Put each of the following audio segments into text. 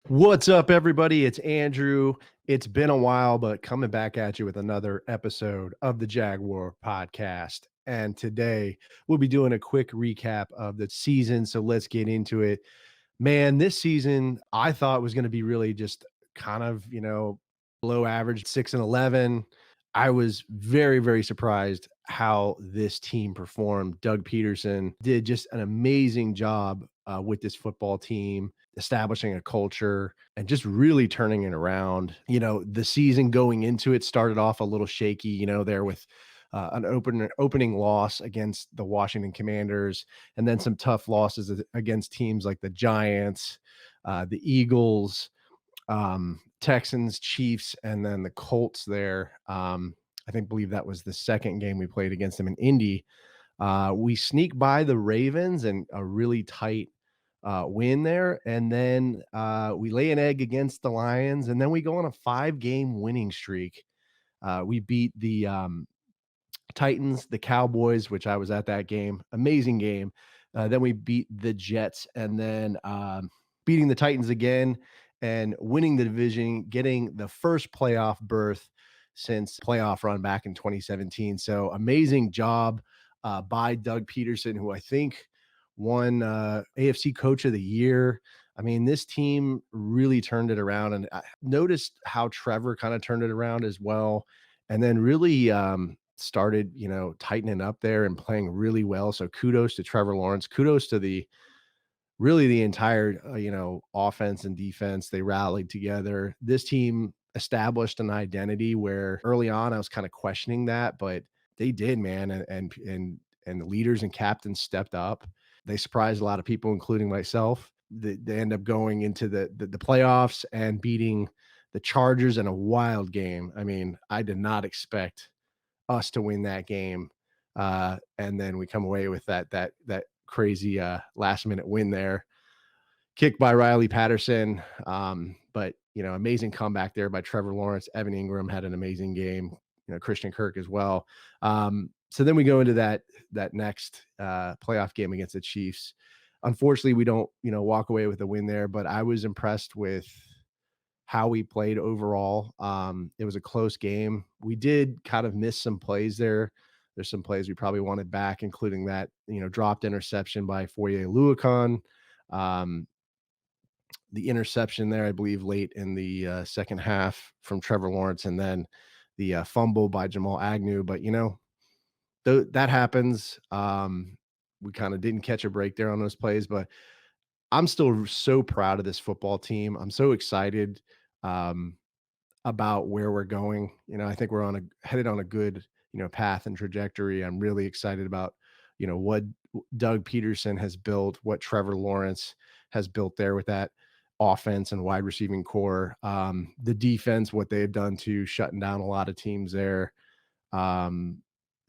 What's up, everybody? It's Andrew. It's been a while, but coming back at you with another episode of the Jaguar podcast. And today we'll be doing a quick recap of the season. So let's get into it. Man, this season I thought was going to be really just kind of, below average, 6-11. I was very, very surprised how this team performed. Doug Peterson did just an amazing job with this football team, establishing a culture and just really turning it around. The season going into it started off a little shaky, there with an opening loss against the Washington Commanders, and then some tough losses against teams like the Giants, the Eagles, Texans, Chiefs, and then the Colts there. Believe that was the second game we played against them in Indy. We sneak by the Ravens and a really tight win there. And then we lay an egg against the Lions, and then we go on a 5-game winning streak. We beat the Titans, the Cowboys, which I was at that game. Amazing game. Then we beat the Jets, and then beating the Titans again and winning the division, getting the first playoff berth since playoff run back in 2017. So amazing job by Doug Peterson, who I think won AFC Coach of the Year. I mean, this team really turned it around, and I noticed how Trevor kind of turned it around as well, and then really started, tightening up there and playing really well. So kudos to Trevor Lawrence. Kudos to the entire, offense and defense. They rallied together. This team established an identity where early on I was kind of questioning that, but they did, man. And the leaders and captains stepped up. They surprised a lot of people, including myself. They end up going into the playoffs and beating the Chargers in a wild game. I mean, I did not expect us to win that game. And then we come away with that crazy last minute win there, kicked by Riley Patterson. But amazing comeback there by Trevor Lawrence. Evan Ingram had an amazing game, Christian Kirk as well. So then we go into that next playoff game against the Chiefs. Unfortunately, we don't, walk away with a win there, but I was impressed with how we played overall. It was a close game. We did kind of miss some plays there. There's some plays we probably wanted back, including that, dropped interception by Foye Oluokun. The interception there, I believe, late in the second half from Trevor Lawrence, and then the fumble by Jamal Agnew. But, that happens. We kind of didn't catch a break there on those plays, but I'm still so proud of this football team. I'm so excited about where we're going. I think we're headed on a good, path and trajectory. I'm really excited about, what Doug Peterson has built, what Trevor Lawrence has built there with that offense and wide receiving core. The defense, what they've done to shutting down a lot of teams there,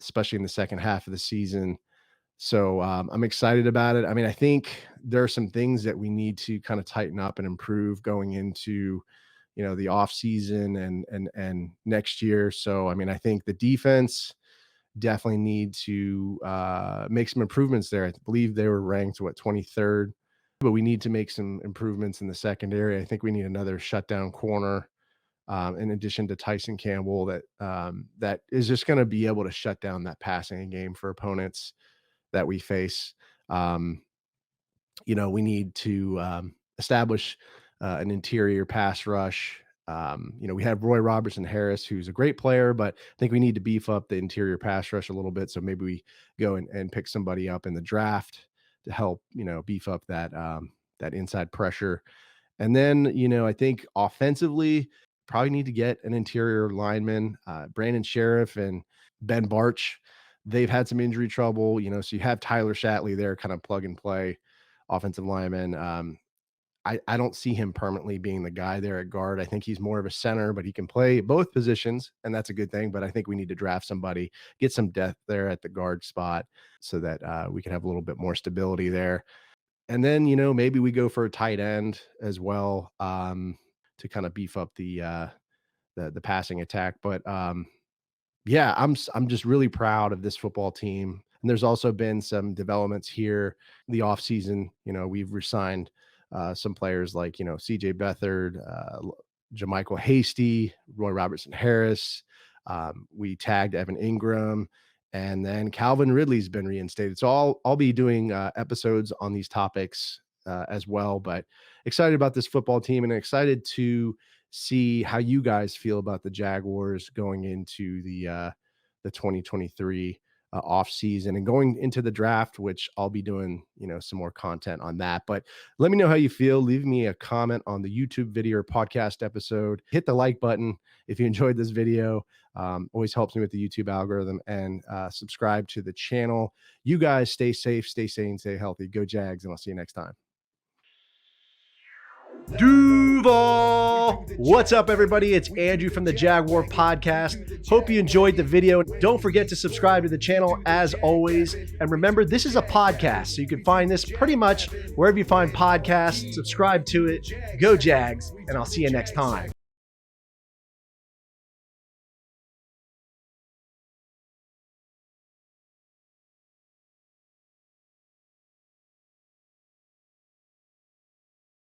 especially in the second half of the season. So I'm excited about it. I mean, I think there are some things that we need to kind of tighten up and improve going into, the off season and next year. So, I mean, I think the defense definitely need to make some improvements there. I believe they were ranked 23rd, but we need to make some improvements in the secondary. I think we need another shutdown corner. In addition to Tyson Campbell, that is just going to be able to shut down that passing game for opponents that we face. We need to establish an interior pass rush. We have Roy Robertson Harris, who's a great player, but I think we need to beef up the interior pass rush a little bit. So maybe we go and pick somebody up in the draft to help, beef up that inside pressure. And then, I think offensively, probably need to get an interior lineman. Brandon Sheriff and Ben Barch, they've had some injury trouble, so you have Tyler Shatley there, kind of plug and play offensive lineman. I don't see him permanently being the guy there at guard. I think he's more of a center, but he can play both positions, and that's a good thing. But I think we need to draft somebody, get some depth there at the guard spot so that we can have a little bit more stability there. And then, maybe we go for a tight end as well to kind of beef up the passing attack. But yeah, I'm just really proud of this football team. And there's also been some developments here the offseason. We've resigned some players like, CJ Beathard, Jamichael Hasty, Roy Robertson Harris. We tagged Evan Ingram, and then Calvin Ridley's been reinstated. So I'll be doing episodes on these topics as well. But excited about this football team and excited to see how you guys feel about the Jaguars going into the 2023 off season and going into the draft, which I'll be doing, some more content on that. But let me know how you feel. Leave me a comment on the YouTube video or podcast episode. Hit the like button if you enjoyed this video. Always helps me with the YouTube algorithm, and subscribe to the channel. You guys stay safe, stay sane, stay healthy. Go Jags, and I'll see you next time. Duval! What's up, everybody? It's Andrew from the Jaguar Podcast. Hope you enjoyed the video. Don't forget to subscribe to the channel as always. And remember, this is a podcast, so you can find this pretty much wherever you find podcasts. Subscribe to it. Go Jags, and I'll see you next time.